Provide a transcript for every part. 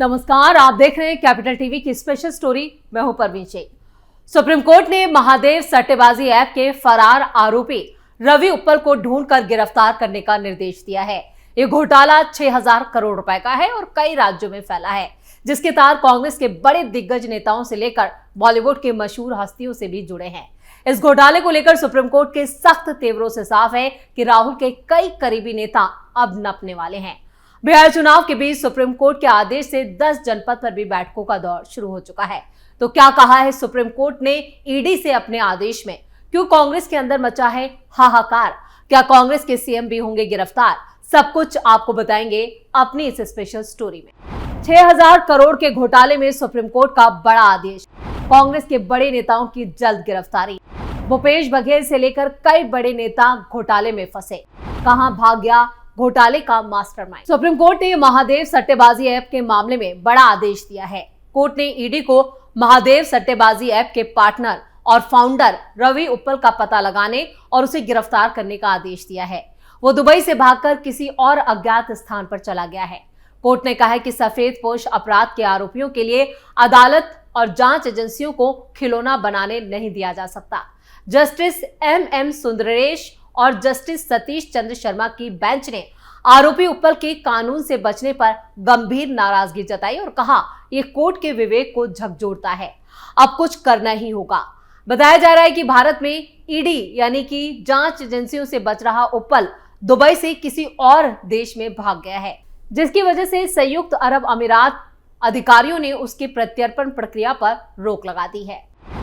नमस्कार, आप देख रहे हैं कैपिटल टीवी की स्पेशल स्टोरी। मैं हूं परवीन शेख। सुप्रीम कोर्ट ने महादेव सट्टेबाजी ऐप के फरार आरोपी रवि उप्पल को ढूंढकर गिरफ्तार करने का निर्देश दिया है। ये घोटाला 6000 करोड़ रुपए का है और कई राज्यों में फैला है, जिसके तार कांग्रेस के बड़े दिग्गज नेताओं से लेकर बॉलीवुड के मशहूर हस्तियों से भी जुड़े हैं। इस घोटाले को लेकर सुप्रीम कोर्ट के सख्त तेवरों से साफ है कि राहुल के कई करीबी नेता अब नपने वाले हैं। बिहार चुनाव के बीच सुप्रीम कोर्ट के आदेश से 10 जनपद पर भी बैठकों का दौर शुरू हो चुका है। तो क्या कहा है सुप्रीम कोर्ट ने ईडी से अपने आदेश में? क्यों कांग्रेस के अंदर मचा है हाहाकार? क्या कांग्रेस के सीएम भी होंगे गिरफ्तार? सब कुछ आपको बताएंगे अपनी इस स्पेशल स्टोरी में। 6000 करोड़ के घोटाले में सुप्रीम कोर्ट का बड़ा आदेश, कांग्रेस के बड़े नेताओं की जल्द गिरफ्तारी। भूपेश बघेल से लेकर कई बड़े नेता घोटाले में फंसे, कहां भाग गया घोटाले का मास्टरमाइंड? सुप्रीम कोर्ट ने महादेव सट्टेबाजी ऐप के मामले में बड़ा आदेश दिया है। कोर्ट ने ईडी को महादेव सट्टेबाजी ऐप के पार्टनर और फाउंडर रवि उप्पल का पता लगाने और उसे गिरफ्तार करने का आदेश दिया है। वो दुबई से भागकर किसी और अज्ञात स्थान पर चला गया है। कोर्ट ने कहा है कि सफेदपोश अपराध के आरोपियों के लिए अदालत और जांच एजेंसियों को खिलौना बनाने नहीं दिया जा सकता। जस्टिस एम सुंदरेश और जस्टिस सतीश चंद्र शर्मा की बेंच ने आरोपी उप्पल के कानून से बचने पर गंभीर नाराजगी जताई और कहा यह कोर्ट के विवेक को झकझोरता है, अब कुछ करना ही होगा। बताया जा रहा है कि भारत में ईडी यानी कि जांच एजेंसियों से बच रहा उप्पल दुबई से किसी और देश में भाग गया है, जिसकी वजह से संयुक्त अरब अमीरात अधिकारियों ने उसकी प्रत्यर्पण प्रक्रिया पर रोक लगा दी है।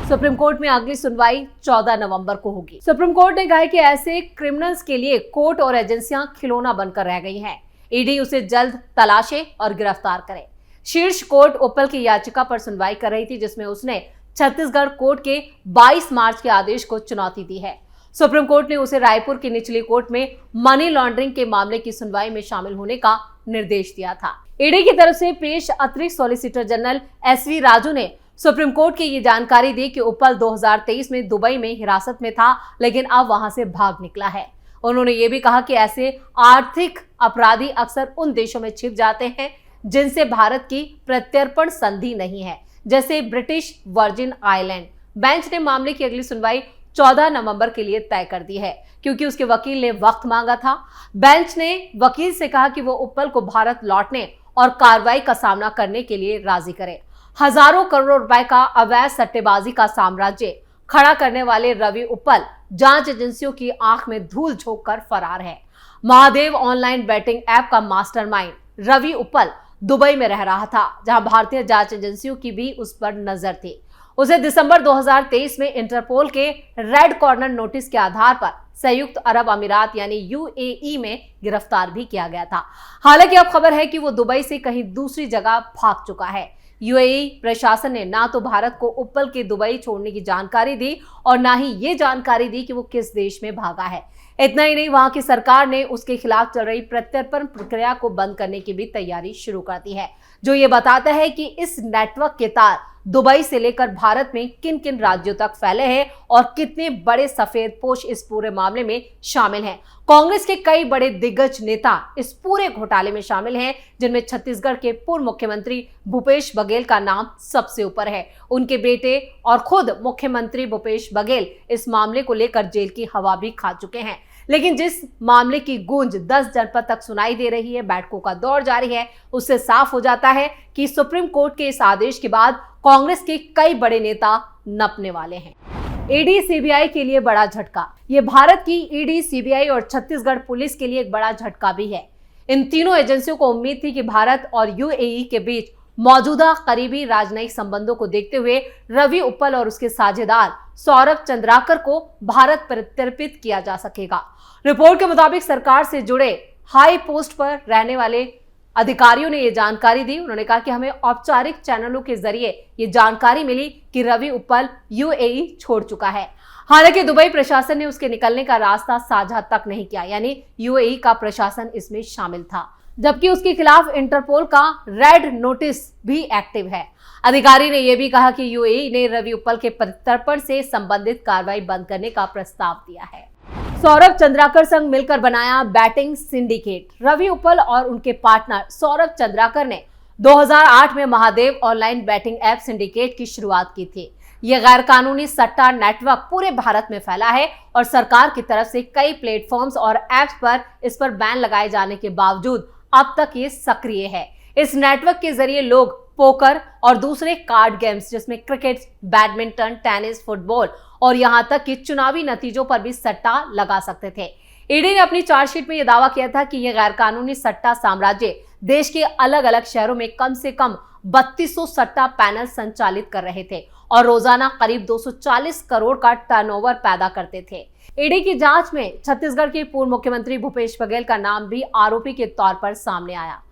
सुप्रीम कोर्ट में अगली सुनवाई 14 नवंबर को होगी। सुप्रीम कोर्ट ने कहा है कि ऐसे क्रिमिनल्स के लिए कोर्ट और एजेंसियां खिलौना बनकर रह गई हैं। ईडी उसे जल्द तलाशे और गिरफ्तार करे। शीर्ष कोर्ट उप्पल की याचिका पर सुनवाई कर रही थी, जिसमें उसने छत्तीसगढ़ कोर्ट के 22 मार्च के आदेश को चुनौती दी है। सुप्रीम कोर्ट ने उसे रायपुर की निचली कोर्ट में मनी लॉन्ड्रिंग के मामले की सुनवाई में शामिल होने का निर्देश दिया था। ईडी की तरफ से पेश अतिरिक्त सॉलिसिटर जनरल SV राजू ने सुप्रीम कोर्ट की ये जानकारी दी कि उप्पल 2023 में दुबई में हिरासत में था, लेकिन अब वहां से भाग निकला है। उन्होंने ये भी कहा कि ऐसे आर्थिक अपराधी अक्सर उन देशों में छिप जाते हैं जिनसे भारत की प्रत्यर्पण संधि नहीं है, जैसे ब्रिटिश वर्जिन आइलैंड। बेंच ने मामले की अगली सुनवाई 14 नवंबर के लिए तय कर दी है, क्योंकि उसके वकील ने वक्त मांगा था। बेंच ने वकील से कहा कि वो उप्पल को भारत लौटने और कार्रवाई का सामना करने के लिए राजी करे। हजारों करोड़ रुपए का अवैध सट्टेबाजी का साम्राज्य खड़ा करने वाले रवि उप्पल जांच एजेंसियों की आंख में धूल झोंक कर फरार है। महादेव ऑनलाइन बैटिंग ऐप का मास्टरमाइंड रवि उप्पल दुबई में रह रहा था, जहां भारतीय जांच एजेंसियों की भी उस पर नजर थी। उसे दिसंबर 2023 में इंटरपोल के रेड कॉर्नर नोटिस के आधार पर संयुक्त अरब अमीरात यानी UAE में गिरफ्तार भी किया गया था। हालांकि अब खबर है कि वो दुबई से कहीं दूसरी जगह भाग चुका है। UAE प्रशासन ने ना तो भारत को उप्पल के दुबई छोड़ने की जानकारी दी और ना ही ये जानकारी दी कि वो किस देश में भागा है। इतना ही नहीं, वहां की सरकार ने उसके खिलाफ चल रही प्रत्यर्पण प्रक्रिया को बंद करने की भी तैयारी शुरू कर दी है, जो ये बताता है कि इस नेटवर्क के तार दुबई से लेकर भारत में किन किन राज्यों तक फैले हैं और कितने बड़े सफेदपोश इस पूरे मामले में शामिल हैं। कांग्रेस के कई बड़े दिग्गज नेता इस पूरे घोटाले में शामिल हैं, जिनमें छत्तीसगढ़ के पूर्व मुख्यमंत्री भूपेश बघेल का नाम सबसे ऊपर है। उनके बेटे और खुद मुख्यमंत्री भूपेश बघेल इस मामले को लेकर जेल की हवा भी खा चुके हैं। लेकिन जिस मामले की गूंज 10 जनपद तक सुनाई दे रही है, बैठकों का दौर जारी है, उससे साफ हो जाता है कि सुप्रीम कोर्ट के इस आदेश के बाद कांग्रेस के कई बड़े नेता नपने वाले हैं। ईडी सीबीआई के लिए बड़ा झटका। ये भारत की ईडी, सीबीआई और छत्तीसगढ़ पुलिस के लिए एक बड़ा झटका भी है। इन तीनों एजेंसियों को उम्मीद थी कि भारत और UAE के बीच मौजूदा करीबी राजनयिक संबंधों को देखते हुए रवि उप्पल और उसके साझेदार सौरभ चंद्राकर को भारत प्रत्यर्पित किया जा सकेगा। रिपोर्ट के मुताबिक सरकार से जुड़े हाई पोस्ट पर रहने वाले अधिकारियों ने ये जानकारी दी। उन्होंने कहा कि हमें औपचारिक चैनलों के जरिए ये जानकारी मिली कि रवि उप्पल UAE छोड़ चुका है। हालांकि दुबई प्रशासन ने उसके निकलने का रास्ता साझा तक नहीं किया, यानी UAE का प्रशासन इसमें शामिल था, जबकि उसके खिलाफ इंटरपोल का रेड नोटिस भी एक्टिव है। अधिकारी ने यह भी कहा कि UAE ने रवि उप्पल के प्रत्यर्पण से संबंधित कार्रवाई बंद करने का प्रस्ताव दिया है। सौरभ चंद्राकर संग मिलकर बनाया बैटिंग सिंडिकेट। रवि उप्पल और उनके पार्टनर सौरभ चंद्राकर ने 2008 में Mahadev online batting app syndicate की शुरुआत की थी। यह गैर कानूनी सट्टा नेटवर्क पूरे भारत में फैला है और सरकार की तरफ से कई प्लेटफॉर्म्स और ऐप्स पर इस पर बैन लगाए जाने के बावजूद अब तक ये सक्रिय है। इस नेटवर्क के जरिए लोग पोकर और दूसरे कार्ड गेम्स जिसमें क्रिकेट, बैडमिंटन, टेनिस, फुटबॉल और यहां तक कि चुनावी नतीजों पर भी सट्टा लगा सकते थे। ईडी ने अपनी चार्जशीट में यह दावा किया था कि यह गैर कानूनी सट्टा साम्राज्य देश के अलग अलग शहरों में कम से कम 3200 सट्टा पैनल संचालित कर रहे थे और रोजाना करीब 240 करोड़ का टर्नओवर पैदा करते थे। ईडी की जांच में छत्तीसगढ़ के पूर्व मुख्यमंत्री भूपेश बघेल का नाम भी आरोपी के तौर पर सामने आया।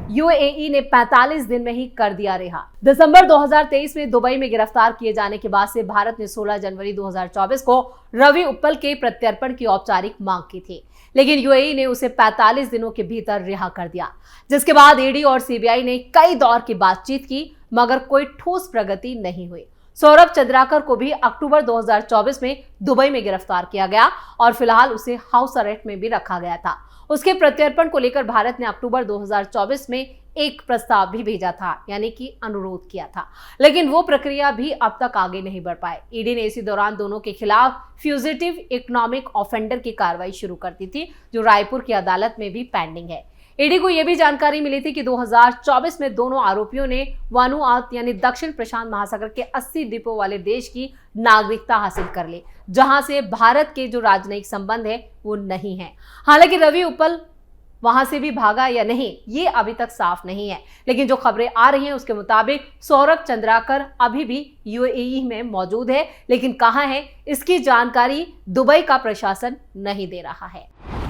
यूएई ने 45 दिन में ही कर दिया रिहा। दिसंबर 2023 में दुबई में गिरफ्तार किए जाने के बाद से भारत ने 16 जनवरी 2024 को रवि उप्पल के प्रत्यर्पण की औपचारिक मांग की थी, लेकिन यूएई ने उसे 45 दिनों के भीतर रिहा कर दिया, जिसके बाद ईडी और सीबीआई ने कई दौर की बातचीत की मगर कोई ठोस प्रगति नहीं हुई। सौरभ चंद्राकर को भी अक्टूबर 2024 में दुबई में गिरफ्तार किया गया और फिलहाल उसे हाउस अरेस्ट में भी रखा गया था। उसके प्रत्यर्पण को लेकर भारत ने अक्टूबर 2024 में एक प्रस्ताव भी भेजा था, यानी कि अनुरोध किया था, लेकिन वो प्रक्रिया भी अब तक आगे नहीं बढ़ पाए। ईडी ने इसी दौरान दोनों के खिलाफ फ्यूजिटिव इकोनॉमिक ऑफेंडर की कार्रवाई शुरू कर दी थी, जो रायपुर की अदालत में भी पेंडिंग है। ईडी को यह भी जानकारी मिली थी कि 2024 में दोनों आरोपियों ने वानुआतु यानी दक्षिण प्रशांत महासागर के 80 द्वीपों वाले देश की नागरिकता हासिल कर ली, जहां से भारत के जो राजनयिक संबंध है वो नहीं है। हालांकि रवि उप्पल वहां से भी भागा या नहीं ये अभी तक साफ नहीं है, लेकिन जो खबरें आ रही हैं उसके मुताबिक सौरभ चंद्राकर अभी भी यूएई में मौजूद है, लेकिन कहां है इसकी जानकारी दुबई का प्रशासन नहीं दे रहा है।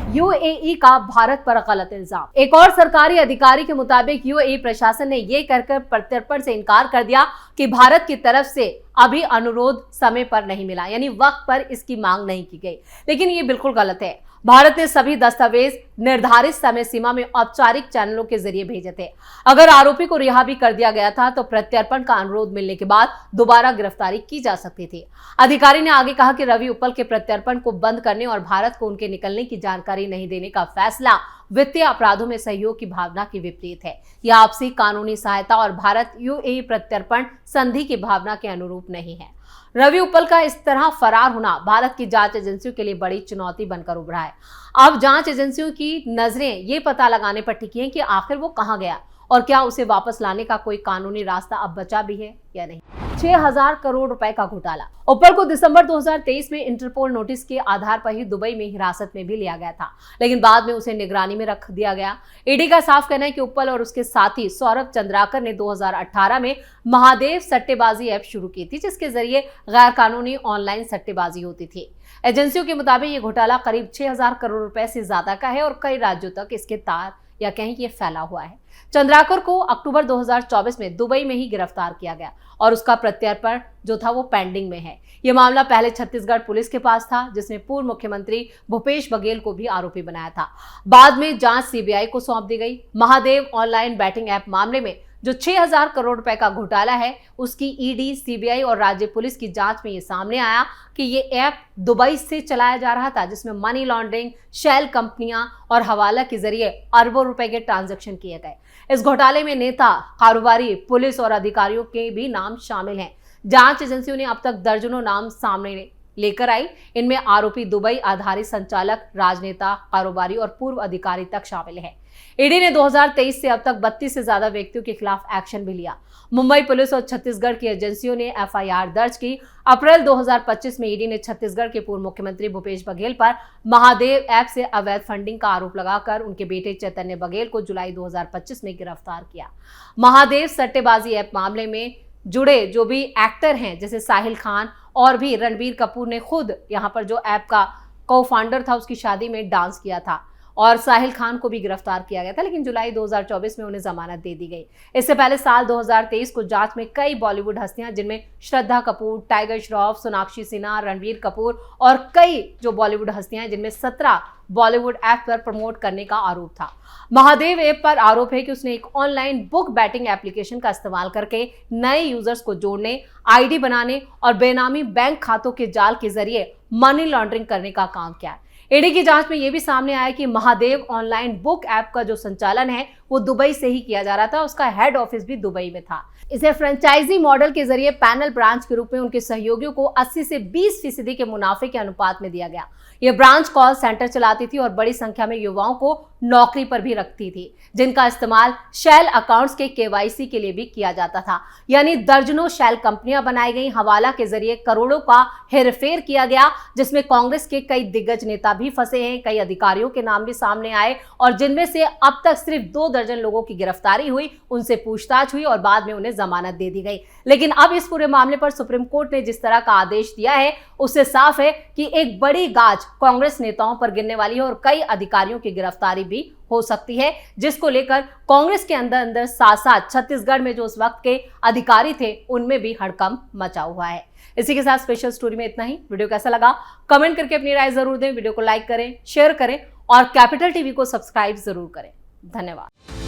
यूएई का भारत पर गलत इल्जाम। एक और सरकारी अधिकारी के मुताबिक यूएई प्रशासन ने यह कहकर प्रत्यर्पण से इनकार कर दिया कि भारत की तरफ से अभी अनुरोध समय पर नहीं मिला, यानी वक्त पर इसकी मांग नहीं की गई, लेकिन ये बिल्कुल गलत है। भारत ने सभी दस्तावेज निर्धारित समय सीमा में औपचारिक चैनलों के जरिए भेजे थे। अगर आरोपी को रिहा भी कर दिया गया था तो प्रत्यर्पण का अनुरोध मिलने के बाद दोबारा गिरफ्तारी की जा सकती थी। अधिकारी ने आगे कहा कि रवि उप्पल के प्रत्यर्पण को बंद करने और भारत को उनके निकलने की जानकारी नहीं देने का फैसला वित्तीय अपराधों में सहयोग की भावना के विपरीत है। यह आपसी कानूनी सहायता और भारत यूएई प्रत्यर्पण संधि की भावना के अनुरूप नहीं है। रवि उप्पल का इस तरह फरार होना भारत की जांच एजेंसियों के लिए बड़ी चुनौती बनकर उभरा है। अब जांच एजेंसियों की नजरें ये पता लगाने पर टिकी हैं कि आखिर वो कहां गया और क्या उसे वापस लाने का कोई कानूनी रास्ता अब बचा भी है या नहीं। 6000 करोड़ रुपए का घोटाला। उप्पल को दिसंबर 2023 में इंटरपोल नोटिस के आधार पर ही दुबई में हिरासत में भी लिया गया था, लेकिन बाद में उसे निगरानी में रख दिया गया। ईडी का साफ कहना है कि उप्पल और उसके साथी सौरभ चंद्राकर ने 2018 में महादेव सट्टेबाजी ऐप शुरू की थी, जिसके जरिए गैर कानूनी ऑनलाइन सट्टेबाजी होती थी। एजेंसियों के मुताबिक ये घोटाला करीब 6000 करोड़ रुपए से ज्यादा का है और कई राज्यों तक इसके तार या कहीं ये फैला हुआ है। चंद्राकर को अक्टूबर 2024 में दुबई में ही गिरफ्तार किया गया और उसका प्रत्यर्पण जो था वो पेंडिंग में है। यह मामला पहले छत्तीसगढ़ पुलिस के पास था, जिसने पूर्व मुख्यमंत्री भूपेश बघेल को भी आरोपी बनाया था। बाद में जांच सीबीआई को सौंप दी गई। महादेव ऑनलाइन बैटिंग ऐप मामले में जो 6000 करोड़ रुपए का घोटाला है उसकी ईडी, सीबीआई और राज्य पुलिस की जांच में ये सामने आया कि ये ऐप दुबई से चलाया जा रहा था, जिसमें मनी लॉन्ड्रिंग, शेल कंपनियां और हवाला के जरिए अरबों रुपए के ट्रांजैक्शन किए गए। इस घोटाले में नेता, कारोबारी, पुलिस और अधिकारियों के भी नाम शामिल हैं। जांच एजेंसियों ने अब तक दर्जनों नाम सामने लेकर आई। इनमें आरोपी दुबई आधारित संचालक, राजनेता, कारोबारी और पूर्व अधिकारी तक शामिल है। ईडी ने 2023 से अब तक 32 से ज्यादा व्यक्तियों के खिलाफ एक्शन भी लिया। मुंबई पुलिस और छत्तीसगढ़ की एजेंसियों ने एफआईआर दर्ज की। अप्रैल 2025 में ईडी ने छत्तीसगढ़ के पूर्व मुख्यमंत्री भूपेश बघेल पर महादेव ऐप से अवैध फंडिंग का आरोप लगाकर उनके बेटे चैतन्य बघेल को जुलाई 2025 में गिरफ्तार किया। महादेव सट्टेबाजी ऐप मामले में जुड़े जो भी एक्टर हैं, जैसे साहिल खान और भी रणबीर कपूर ने खुद यहां पर जो ऐप का को फाउंडर था उसकी शादी में डांस किया था और साहिल खान को भी गिरफ्तार किया गया था, लेकिन जुलाई 2024 में उन्हें जमानत दे दी गई। इससे पहले साल 2023 को जांच में कई बॉलीवुड हस्तियां, जिनमें श्रद्धा कपूर, टाइगर श्रॉफ, सोनाक्षी सिन्हा, रणबीर कपूर और कई जो बॉलीवुड हस्तियां, जिनमें 17 बॉलीवुड ऐप पर प्रमोट करने का आरोप था। महादेव ऐप पर आरोप है कि उसने एक ऑनलाइन बुक बैटिंग एप्लीकेशन का इस्तेमाल करके नए यूजर्स को जोड़ने, आईडी बनाने और बेनामी बैंक खातों के जाल के जरिए मनी लॉन्ड्रिंग करने का काम किया। ईडी की जांच में यह भी सामने आया कि महादेव ऑनलाइन बुक ऐप का जो संचालन है वो दुबई से ही किया जा रहा था। उसका हेड ऑफिस भी दुबई में था। इसे फ्रेंचाइजी मॉडल के जरिए पैनल ब्रांच के रूप में उनके सहयोगियों को 80 से 20% के मुनाफे के अनुपात में दिया गया। यह ब्रांच कॉल सेंटर चलाती थी और बड़ी संख्या में युवाओं को नौकरी पर भी रखती थी, जिनका इस्तेमाल शेल अकाउंट्स के केवाईसी के लिए भी किया जाता था। यानी दर्जनों शेल कंपनियां बनाई गई, हवाला के जरिए करोड़ों का हेरफेर किया गया, जिसमें कांग्रेस के कई दिग्गज नेता भी फंसे हैं। कई अधिकारियों के नाम भी सामने आए और जिनमें से अब तक सिर्फ 2 दर्जन लोगों की गिरफ्तारी हुई, उनसे पूछताछ हुई और बाद में उन्हें जमानत दे दी गई। लेकिन अब इस पूरे मामले पर सुप्रीम कोर्ट ने जिस तरह का आदेश दिया है, उससे साफ है कि एक बड़ी गाज कांग्रेस नेताओं पर गिरने वाली है और कई अधिकारियों की गिरफ्तारी भी हो सकती है, जिसको लेकर कांग्रेस के अंदर अंदर साथ साथ छत्तीसगढ़ में जो उस वक्त के अधिकारी थे उनमें भी हड़कंप मचा हुआ है। इसी के साथ स्पेशल स्टोरी में इतना ही। वीडियो कैसा लगा कमेंट करके अपनी राय जरूर दें। वीडियो को लाइक करें, शेयर करें और कैपिटल टीवी को सब्सक्राइब जरूर करें। धन्यवाद।